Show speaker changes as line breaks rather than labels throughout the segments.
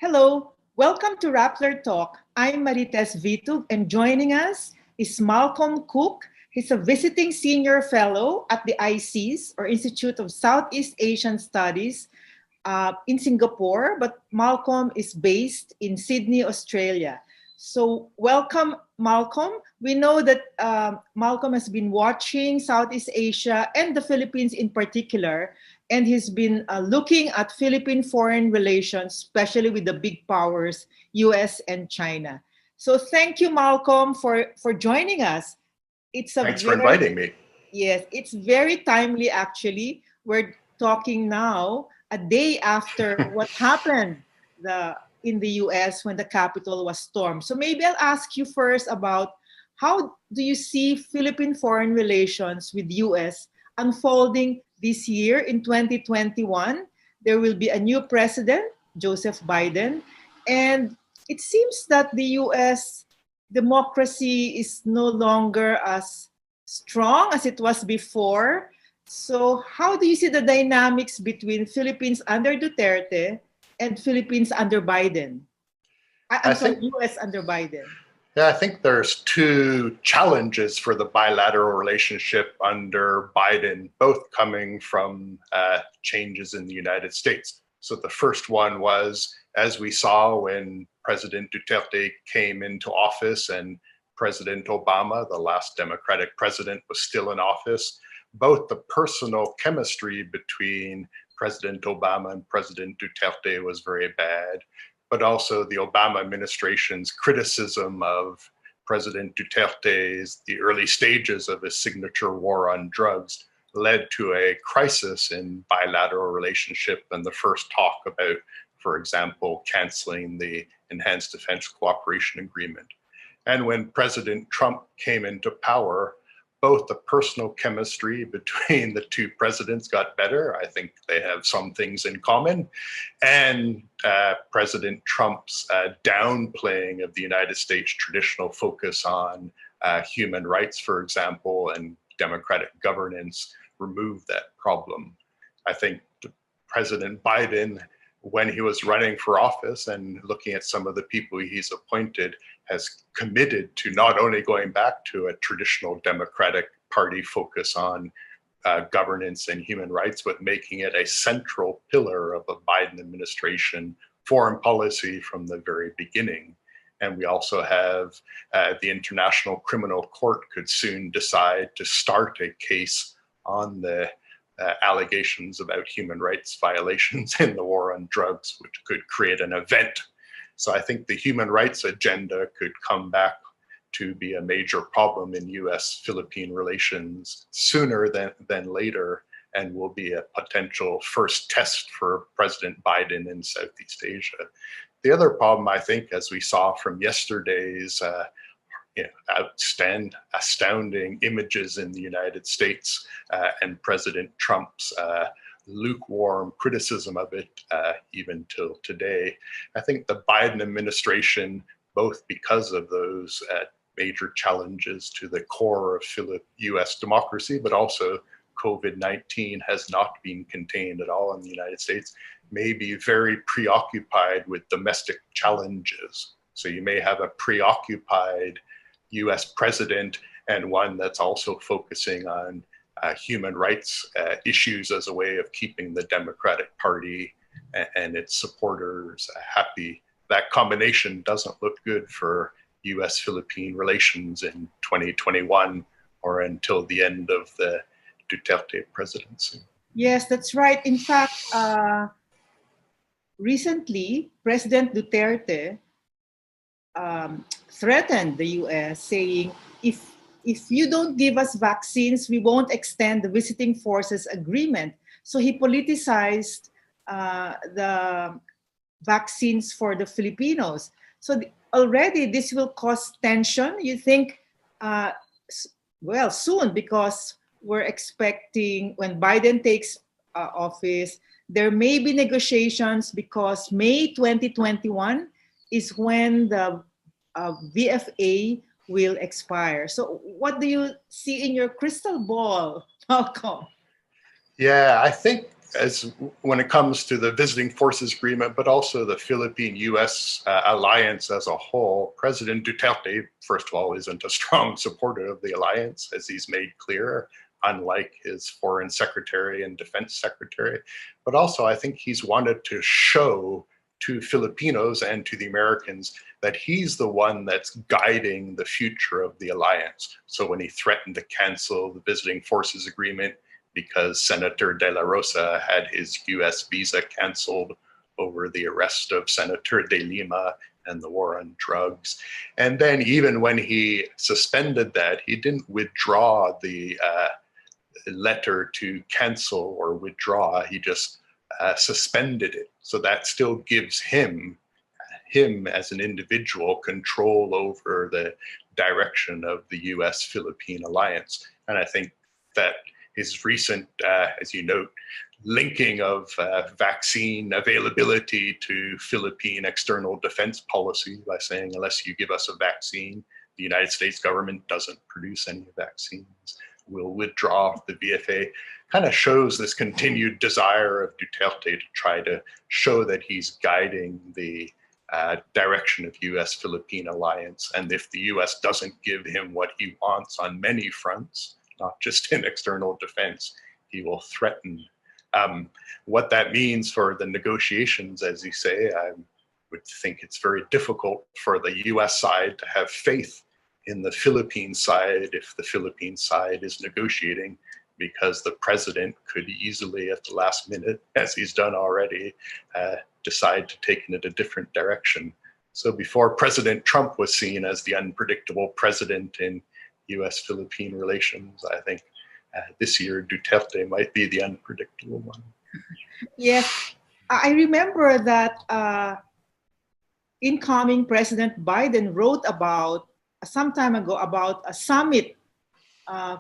Hello, welcome to Rappler Talk. I'm Marites Vitug, and joining us is Malcolm Cook. He's a visiting senior fellow at the ICS, or Institute of Southeast Asian Studies, in Singapore, but Malcolm is based in Sydney, Australia. So, welcome, Malcolm. We know that Malcolm has been watching Southeast Asia and the Philippines in particular, and he's been looking at Philippine foreign relations, especially with the big powers, US and China. So, thank you, Malcolm, for joining us.
Thanks for inviting me.
Yes, it's very timely, actually. We're talking now a day after what happened in the US when the Capitol was stormed. So maybe I'll ask you first about how do you see Philippine foreign relations with US unfolding this year in 2021? There will be a new president, Joseph Biden, and it seems that the US democracy is no longer as strong as it was before. So how do you see the dynamics between Philippines under Duterte and Philippines under Biden? I'm sorry, US under Biden.
Yeah, I think there's two challenges for the bilateral relationship under Biden, both coming from changes in the United States. So the first one was, as we saw when President Duterte came into office and President Obama, the last Democratic president, was still in office, both the personal chemistry between President Obama and President Duterte was very bad, but also the Obama administration's criticism of President Duterte's, the early stages of his signature war on drugs, led to a crisis in bilateral relationship and the first talk about, for example, canceling the Enhanced Defense Cooperation Agreement. And when President Trump came into power, both the personal chemistry between the two presidents got better. I think they have some things in common. And President Trump's downplaying of the United States' traditional focus on human rights, for example, and democratic governance removed that problem. I think President Biden, when he was running for office and looking at some of the people he's appointed, has committed to not only going back to a traditional Democratic Party focus on governance and human rights, but making it a central pillar of a Biden administration foreign policy from the very beginning. And we also have the International Criminal Court could soon decide to start a case on the allegations about human rights violations in the war on drugs, which could create an event. So I think the human rights agenda could come back to be a major problem in US-Philippine relations sooner than later, and will be a potential first test for President Biden in Southeast Asia. The other problem, I think, as we saw from yesterday's astounding images in the United States and President Trump's lukewarm criticism of it, even till today. I think the Biden administration, both because of those major challenges to the core of US democracy, but also COVID-19 has not been contained at all in the United States, may be very preoccupied with domestic challenges. So you may have a preoccupied US president and one that's also focusing on human rights issues as a way of keeping the Democratic Party and its supporters happy. That combination doesn't look good for US-Philippine relations in 2021 or until the end of the Duterte presidency.
Yes, that's right. In fact, recently, President Duterte threatened the US, saying, if you don't give us vaccines, we won't extend the visiting forces agreement. So he politicized the vaccines for the Filipinos. So already this will cause tension, you think, soon, because we're expecting when Biden takes office, there may be negotiations because May 2021 is when the VFA will expire. So what do you see in your crystal ball, Malcolm?
Yeah, I think as when it comes to the visiting forces agreement, but also the Philippine-U.S. Alliance as a whole, President Duterte, first of all, isn't a strong supporter of the alliance, as he's made clear, unlike his foreign secretary and defense secretary. But also, I think he's wanted to show to Filipinos and to the Americans that he's the one that's guiding the future of the alliance. So when he threatened to cancel the visiting forces agreement because Senator De La Rosa had his US visa canceled over the arrest of Senator De Lima and the war on drugs. And then even when he suspended that, he didn't withdraw the letter to cancel or withdraw. He just suspended it. So that still gives him as an individual control over the direction of the US-Philippine alliance. And I think that his recent, as you note, linking of vaccine availability to Philippine external defense policy by saying, unless you give us a vaccine, the United States government doesn't produce any vaccines, we'll withdraw the VFA, kind of shows this continued desire of Duterte to try to show that he's guiding the direction of US-Philippine alliance. And if the US doesn't give him what he wants on many fronts, not just in external defense, he will threaten. What that means for the negotiations, as you say, I would think it's very difficult for the US side to have faith in the Philippine side if the Philippine side is negotiating, because the president could easily at the last minute, as he's done already, decide to take it in a different direction. So before President Trump was seen as the unpredictable president in US-Philippine relations, I think this year Duterte might be the unpredictable one.
Yes, I remember that incoming President Biden wrote about some time ago about a summit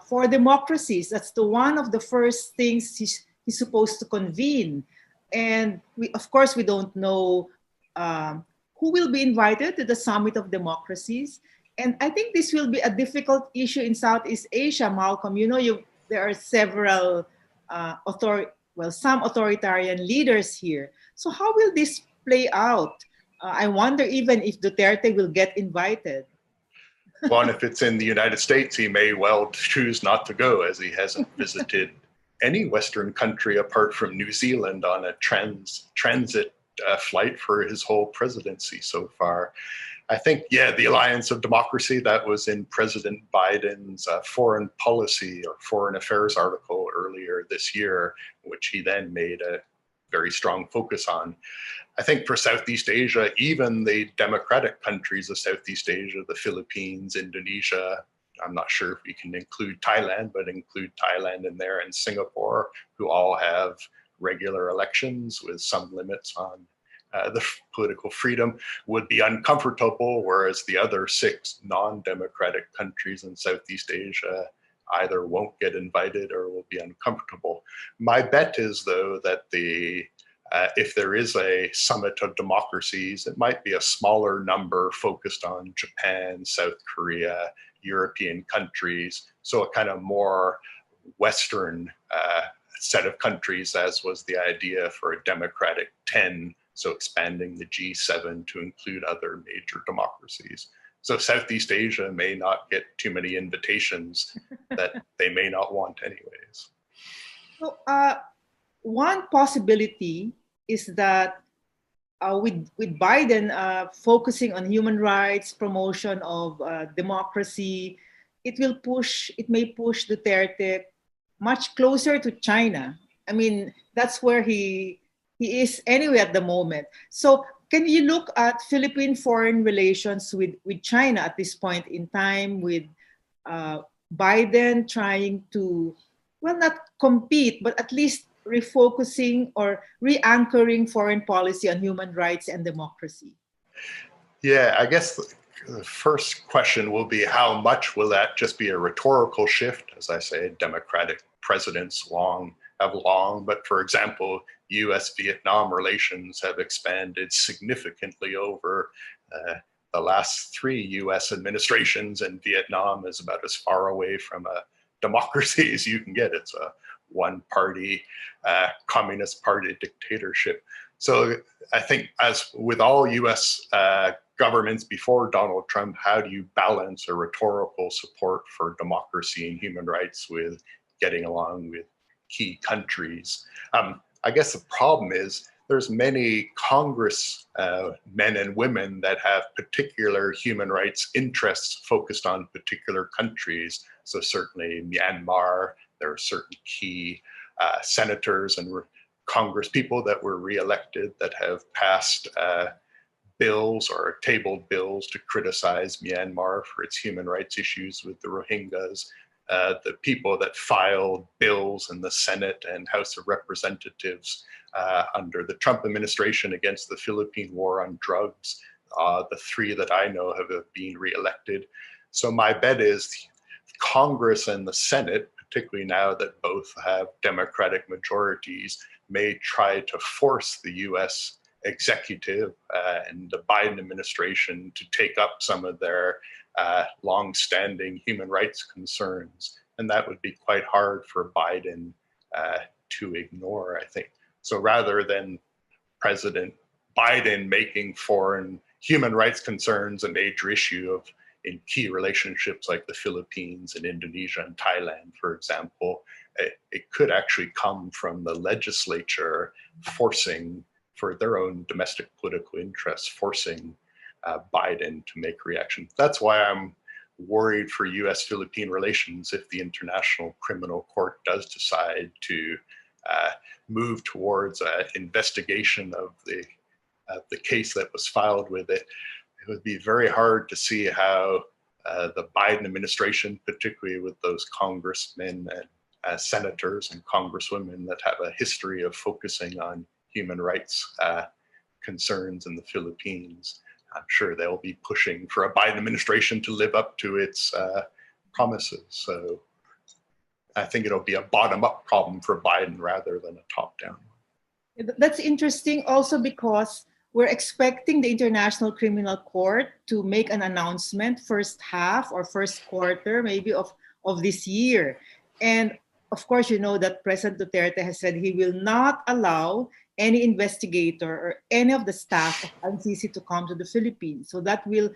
for democracies. That's one of the first things he's supposed to convene. And of course, we don't know who will be invited to the Summit of Democracies. And I think this will be a difficult issue in Southeast Asia, Malcolm. You know, there are several some authoritarian leaders here. So how will this play out? I wonder even if Duterte will get invited.
Well, and if it's in the United States, he may well choose not to go, as he hasn't visited any Western country apart from New Zealand on a transit flight for his whole presidency so far. I think, yeah, the Alliance of Democracy, that was in President Biden's foreign policy or foreign affairs article earlier this year, which he then made a very strong focus on. I think for Southeast Asia, even the democratic countries of Southeast Asia, the Philippines, Indonesia, I'm not sure if we can include Thailand, but include Thailand in there, and Singapore, who all have regular elections with some limits on the political freedom, would be uncomfortable, whereas the other 6 non-democratic countries in Southeast Asia either won't get invited or will be uncomfortable. My bet is, though, that if there is a summit of democracies, it might be a smaller number focused on Japan, South Korea, European countries, so a kind of more Western set of countries, as was the idea for a democratic 10, so expanding the G7 to include other major democracies. So Southeast Asia may not get too many invitations that they may not want anyways.
So, one possibility is that with Biden focusing on human rights, promotion of democracy, it may push Duterte much closer to China. I mean, that's where he is anyway at the moment. So can you look at Philippine foreign relations with China at this point in time, with Biden trying to, well, not compete, but at least refocusing or re-anchoring foreign policy on human rights and democracy?
Yeah, I guess the first question will be, how much will that just be a rhetorical shift? As I say, democratic presidents have long, but for example, US-Vietnam relations have expanded significantly over the last 3 US administrations, and Vietnam is about as far away from a democracy as you can get. It's a one-party communist party dictatorship. So I think, as with all US governments before Donald Trump, how do you balance a rhetorical support for democracy and human rights with getting along with key countries? I guess the problem is there's many Congress men and women that have particular human rights interests focused on particular countries. So certainly Myanmar, there are certain key senators and Congress people that were reelected that have passed bills or tabled bills to criticize Myanmar for its human rights issues with the Rohingyas. The people that filed bills in the Senate and House of Representatives under the Trump administration against the Philippine war on drugs, the three that I know have been reelected. So my bet is Congress and the Senate, particularly now that both have Democratic majorities, may try to force the US executive and the Biden administration to take up some of their long-standing human rights concerns. And that would be quite hard for Biden to ignore, I think. So rather than President Biden making foreign human rights concerns a major issue in key relationships like the Philippines and Indonesia and Thailand, for example, it could actually come from the legislature forcing, for their own domestic political interests, forcing Biden to make reaction. That's why I'm worried for US-Philippine relations if the International Criminal Court does decide to move towards an investigation of the case that was filed with it. It would be very hard to see how the Biden administration, particularly with those congressmen and senators and congresswomen that have a history of focusing on human rights concerns in the Philippines, I'm sure they'll be pushing for a Biden administration to live up to its promises. So I think it'll be a bottom-up problem for Biden rather than a top-down one.
That's interesting also because we're expecting the International Criminal Court to make an announcement first half or first quarter maybe of this year. And of course, you know that President Duterte has said he will not allow any investigator or any of the staff of ICC to come to the Philippines. So that will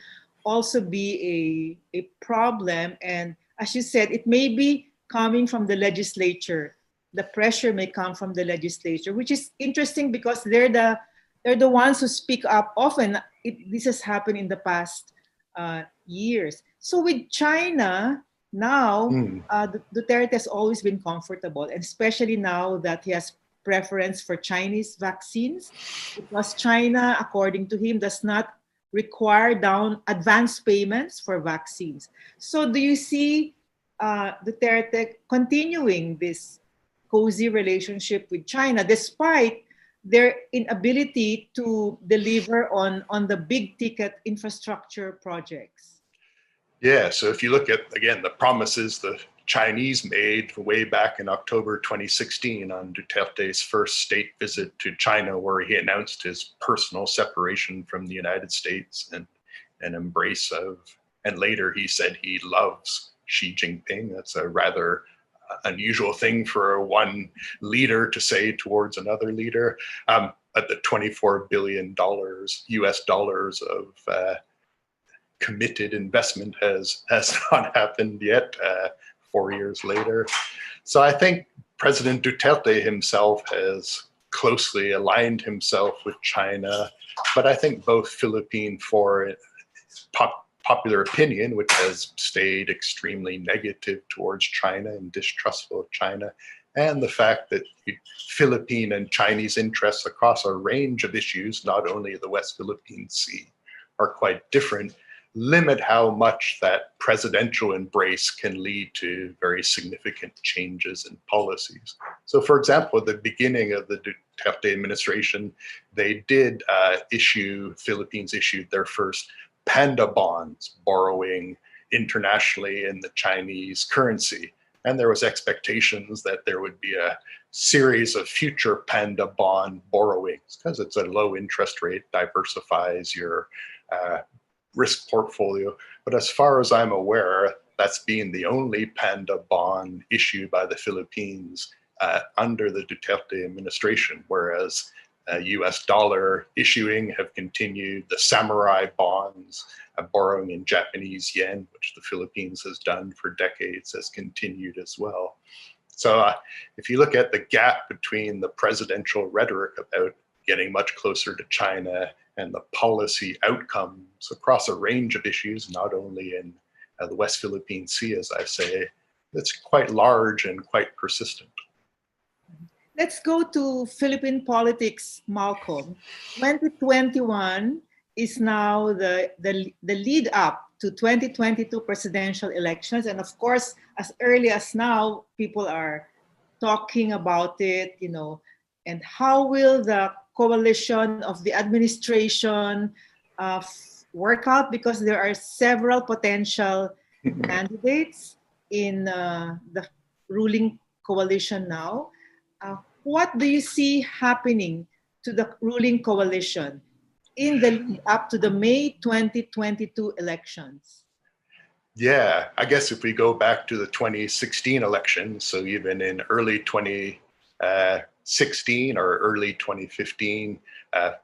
also be a problem. And as you said, it may be coming from the legislature. The pressure may come from the legislature, which is interesting because they're the ones who speak up often. This has happened in the past years. So with China, now Duterte has always been comfortable, and especially now that he has preference for Chinese vaccines, because China, according to him, does not require advance payments for vaccines. So do you see Duterte continuing this cozy relationship with China despite their inability to deliver on the big ticket infrastructure projects?
Yeah, so if you look at, again, the promises the Chinese made way back in October 2016 on Duterte's first state visit to China, where he announced his personal separation from the United States and an embrace of, and later he said he loves Xi Jinping. That's a rather unusual thing for one leader to say towards another leader. But the $24 billion US dollars of committed investment has not happened yet, 4 years later. So I think President Duterte himself has closely aligned himself with China, but I think both Philippine foreign popular opinion, which has stayed extremely negative towards China and distrustful of China, and the fact that Philippine and Chinese interests across a range of issues, not only the West Philippine Sea, are quite different, limit how much that presidential embrace can lead to very significant changes in policies. So for example, at the beginning of the Duterte administration, they did Philippines issued their first panda bonds, borrowing internationally in the Chinese currency. And there was expectations that there would be a series of future panda bond borrowings because it's a low interest rate, diversifies your risk portfolio. But as far as I'm aware, that's been the only panda bond issued by the Philippines under the Duterte administration, whereas US dollar issuing have continued, the samurai bonds, borrowing in Japanese yen, which the Philippines has done for decades, has continued as well. So if you look at the gap between the presidential rhetoric about getting much closer to China and the policy outcomes across a range of issues, not only in the West Philippine Sea, as I say, it's quite large and quite persistent.
Let's go to Philippine politics, Malcolm. 2021 is now the lead up to 2022 presidential elections. And of course, as early as now, people are talking about it, and how will the coalition of the administration work out, because there are several potential candidates in the ruling coalition now. What do you see happening to the ruling coalition in the lead up to the May 2022 elections?
Yeah, I guess if we go back to the 2016 election, so even in early 2016 or early 2015,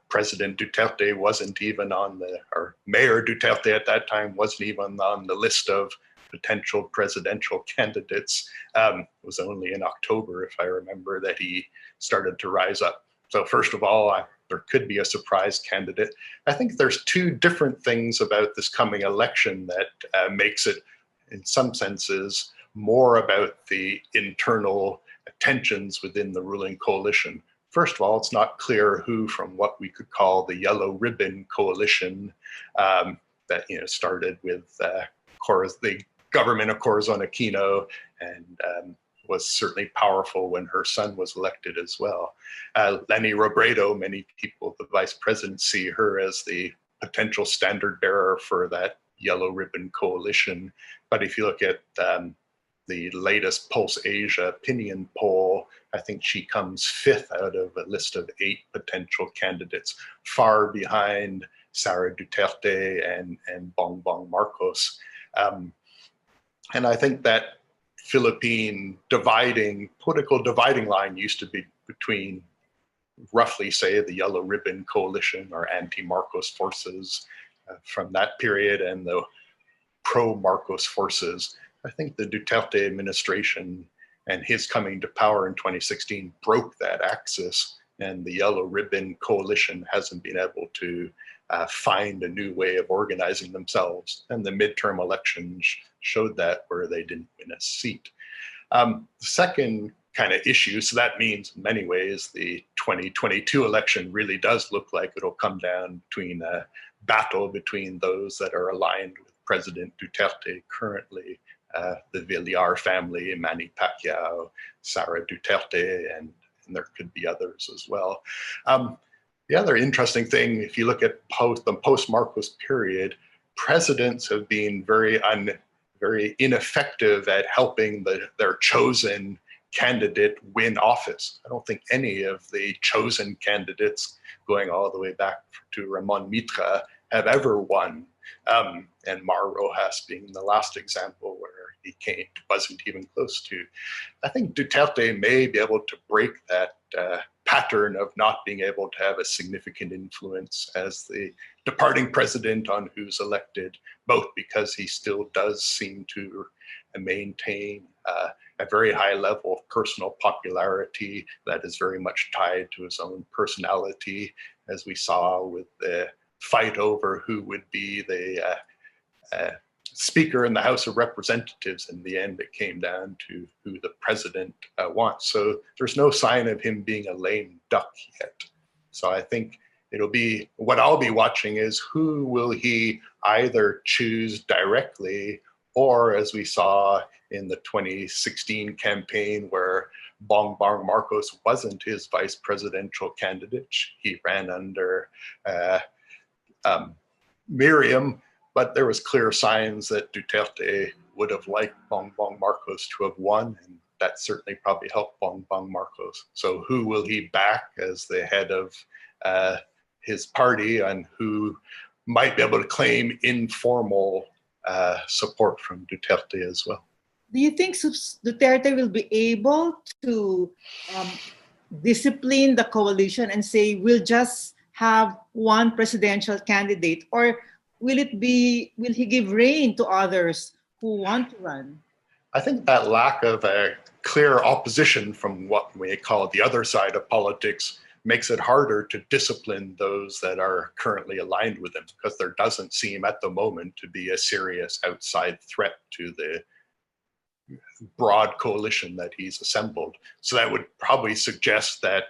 President Duterte wasn't even or Mayor Duterte at that time wasn't even on the list of potential presidential candidates. It was only in October, if I remember, that he started to rise up. So first of all, there could be a surprise candidate. I think there's two different things about this coming election that makes it, in some senses, more about the internal tensions within the ruling coalition. First of all, it's not clear who from what we could call the yellow ribbon coalition that started with the government of Corazon Aquino and was certainly powerful when her son was elected as well. Leni Robredo, many people, the vice president, see her as the potential standard bearer for that yellow ribbon coalition. But if you look at the latest Pulse Asia opinion poll, I think she comes fifth out of a list of 8 potential candidates, far behind Sara Duterte and Bongbong Marcos. And I think that Philippine political dividing line used to be between roughly, say, the Yellow Ribbon Coalition or anti-Marcos forces from that period and the pro-Marcos forces. I think the Duterte administration and his coming to power in 2016 broke that axis, and the Yellow Ribbon Coalition hasn't been able to find a new way of organizing themselves. And the midterm elections showed that, where they didn't win a seat. The second kind of issue, so that means in many ways the 2022 election really does look like it'll come down between a battle between those that are aligned with President Duterte currently, the Villar family, Manny Pacquiao, Sara Duterte, and there could be others as well. The other interesting thing, if you look at the post-Marcos period, presidents have been very ineffective at helping their chosen candidate win office. I don't think any of the chosen candidates, going all the way back to Ramon Mitra, have ever won. And Mar Rojas being the last example where he wasn't even close to. I think Duterte may be able to break that pattern of not being able to have a significant influence as the departing president on who's elected, both because he still does seem to maintain a very high level of personal popularity that is very much tied to his own personality, as we saw with the fight over who would be the Speaker in the House of Representatives. In the end, it came down to who the president wants. So there's no sign of him being a lame duck yet. So I think what I'll be watching is who will he either choose directly, or as we saw in the 2016 campaign where Bongbong Marcos wasn't his vice presidential candidate. He ran under Miriam, but there was clear signs that Duterte would have liked Bongbong Marcos to have won, and that certainly probably helped Bongbong Marcos. So who will he back as the head of his party, and who might be able to claim informal support from Duterte as well?
Do you think Duterte will be able to discipline the coalition and say we'll just have one presidential candidate, or will he give rein to others who want to run?
I think that lack of a clear opposition from what we call the other side of politics makes it harder to discipline those that are currently aligned with him, because there doesn't seem at the moment to be a serious outside threat to the broad coalition that he's assembled. So that would probably suggest that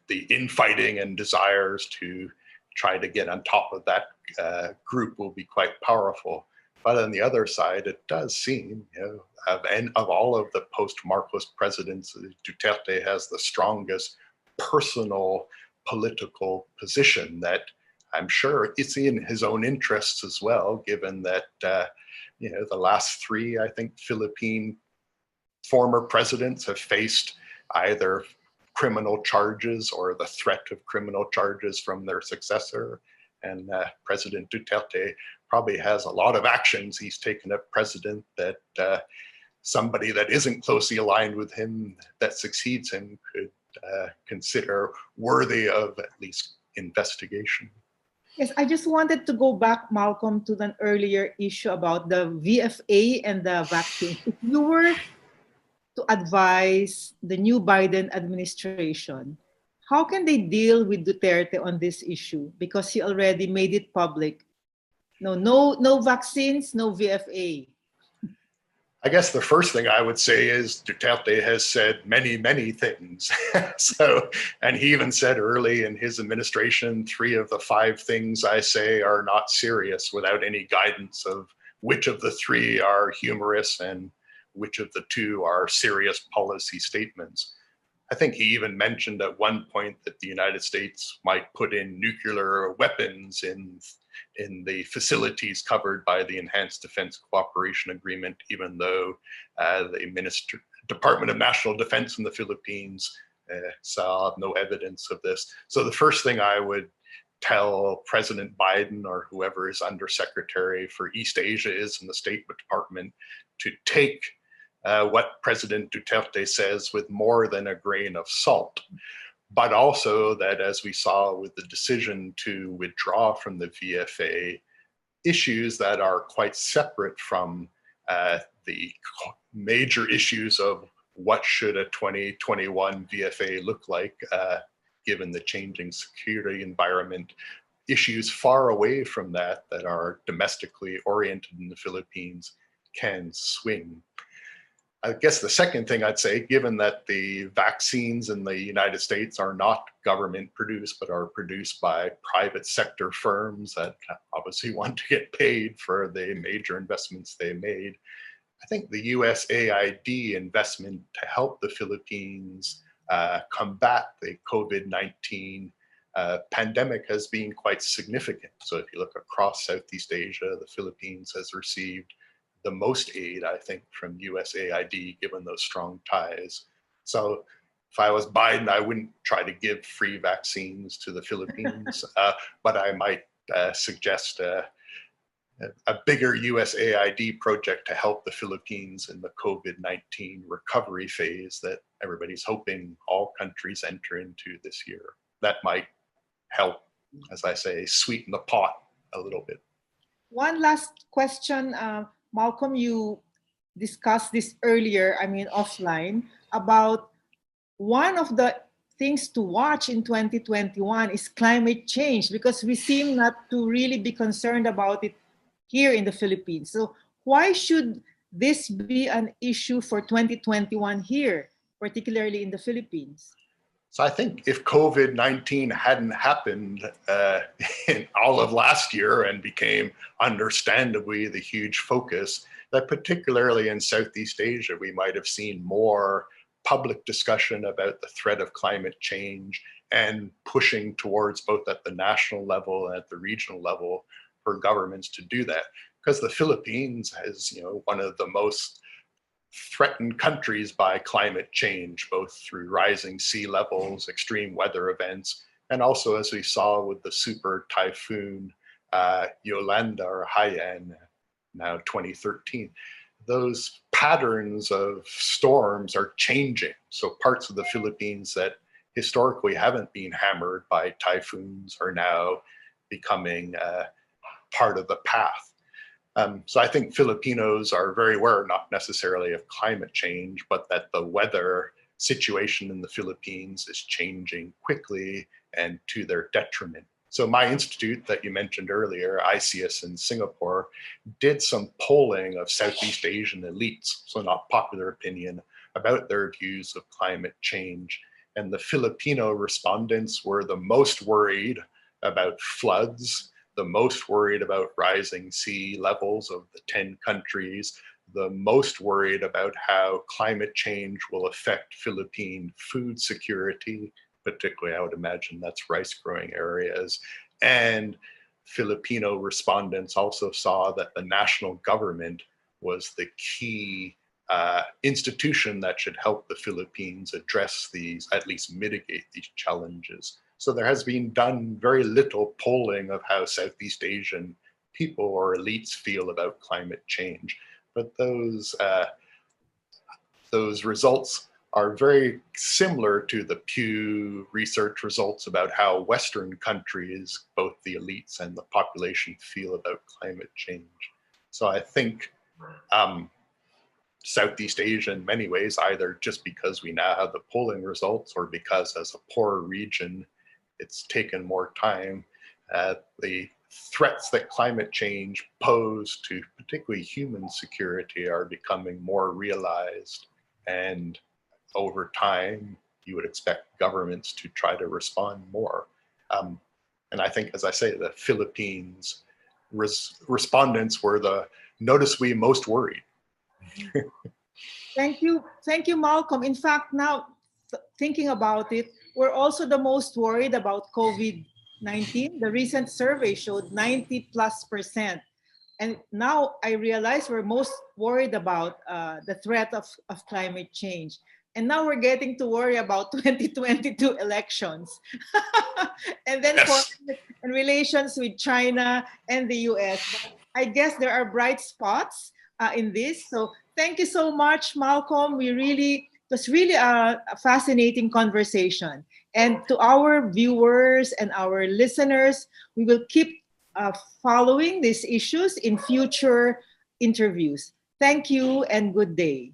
the infighting and desires to try to get on top of that group will be quite powerful. But on the other side, it does seem, of all of the post-Marcos presidents, Duterte has the strongest personal political position that I'm sure it's in his own interests as well, given that, the last three, I think, Philippine former presidents have faced either criminal charges or the threat of criminal charges from their successor. And President Duterte probably has a lot of actions he's taken at president that somebody that isn't closely aligned with him that succeeds him could consider worthy of at least investigation.
Yes, I just wanted to go back, Malcolm, to an earlier issue about the VFA and the vaccine. If you were to advise the new Biden administration, how can they deal with Duterte on this issue? Because he already made it public. No vaccines, no VFA.
I guess the first thing I would say is Duterte has said many, many things. And he even said early in his administration, 3 of the 5 things I say are not serious, without any guidance of which of the 3 are humorous and which of the 2 are serious policy statements. I think he even mentioned at one point that the United States might put in nuclear weapons in the facilities covered by the Enhanced Defense Cooperation Agreement, even though the Department of National Defense in the Philippines saw no evidence of this. So the first thing I would tell President Biden or whoever is Undersecretary for East Asia is in the State Department to take what President Duterte says with more than a grain of salt, but also that, as we saw with the decision to withdraw from the VFA, issues that are quite separate from the major issues of what should a 2021 VFA look like, given the changing security environment, issues far away from that are domestically oriented in the Philippines can swing. I guess the second thing I'd say, given that the vaccines in the United States are not government produced, but are produced by private sector firms that obviously want to get paid for the major investments they made, I think the USAID investment to help the Philippines combat the COVID-19 pandemic has been quite significant. So if you look across Southeast Asia, the Philippines has received the most aid, I think, from USAID, given those strong ties. So if I was Biden, I wouldn't try to give free vaccines to the Philippines, but I might suggest a bigger USAID project to help the Philippines in the COVID-19 recovery phase that everybody's hoping all countries enter into this year. That might help, as I say, sweeten the pot a little bit.
One last question, Malcolm, you discussed this earlier, offline, about one of the things to watch in 2021 is climate change, because we seem not to really be concerned about it here in the Philippines. So why should this be an issue for 2021 here, particularly in the Philippines?
So I think if COVID-19 hadn't happened in all of last year and became understandably the huge focus, that particularly in Southeast Asia, we might have seen more public discussion about the threat of climate change and pushing towards, both at the national level and at the regional level, for governments to do that. Because the Philippines has, one of the most threatened countries by climate change, both through rising sea levels, extreme weather events, and also, as we saw with the super typhoon Yolanda or Haiyan, now 2013. those patterns of storms are changing. So parts of the Philippines that historically haven't been hammered by typhoons are now becoming part of the path. So I think Filipinos are very aware, not necessarily of climate change, but that the weather situation in the Philippines is changing quickly and to their detriment. So my institute that you mentioned earlier, ICS in Singapore, did some polling of Southeast Asian elites, so not popular opinion, about their views of climate change. And the Filipino respondents were the most worried about floods, the most worried about rising sea levels of the 10 countries, the most worried about how climate change will affect Philippine food security, particularly I would imagine that's rice growing areas. And Filipino respondents also saw that the national government was the key institution that should help the Philippines address these, at least mitigate these challenges. So there has been done very little polling of how Southeast Asian people or elites feel about climate change. But those results are very similar to the Pew Research results about how Western countries, both the elites and the population, feel about climate change. So I think Southeast Asia in many ways, either just because we now have the polling results or because as a poorer region, it's taken more time, the threats that climate change pose to particularly human security are becoming more realized. And over time, you would expect governments to try to respond more. And I think, as I say, the Philippines respondents were the noticeably most worried.
Thank you, Malcolm. In fact, now thinking about it, we're also the most worried about COVID-19. The recent survey showed 90+%. And now I realize we're most worried about the threat of climate change. And now we're getting to worry about 2022 elections. And then
Yes.
in relations with China and the US. But I guess there are bright spots in this. So thank you so much, Malcolm. It was really a fascinating conversation. And to our viewers and our listeners, we will keep following these issues in future interviews. Thank you and good day.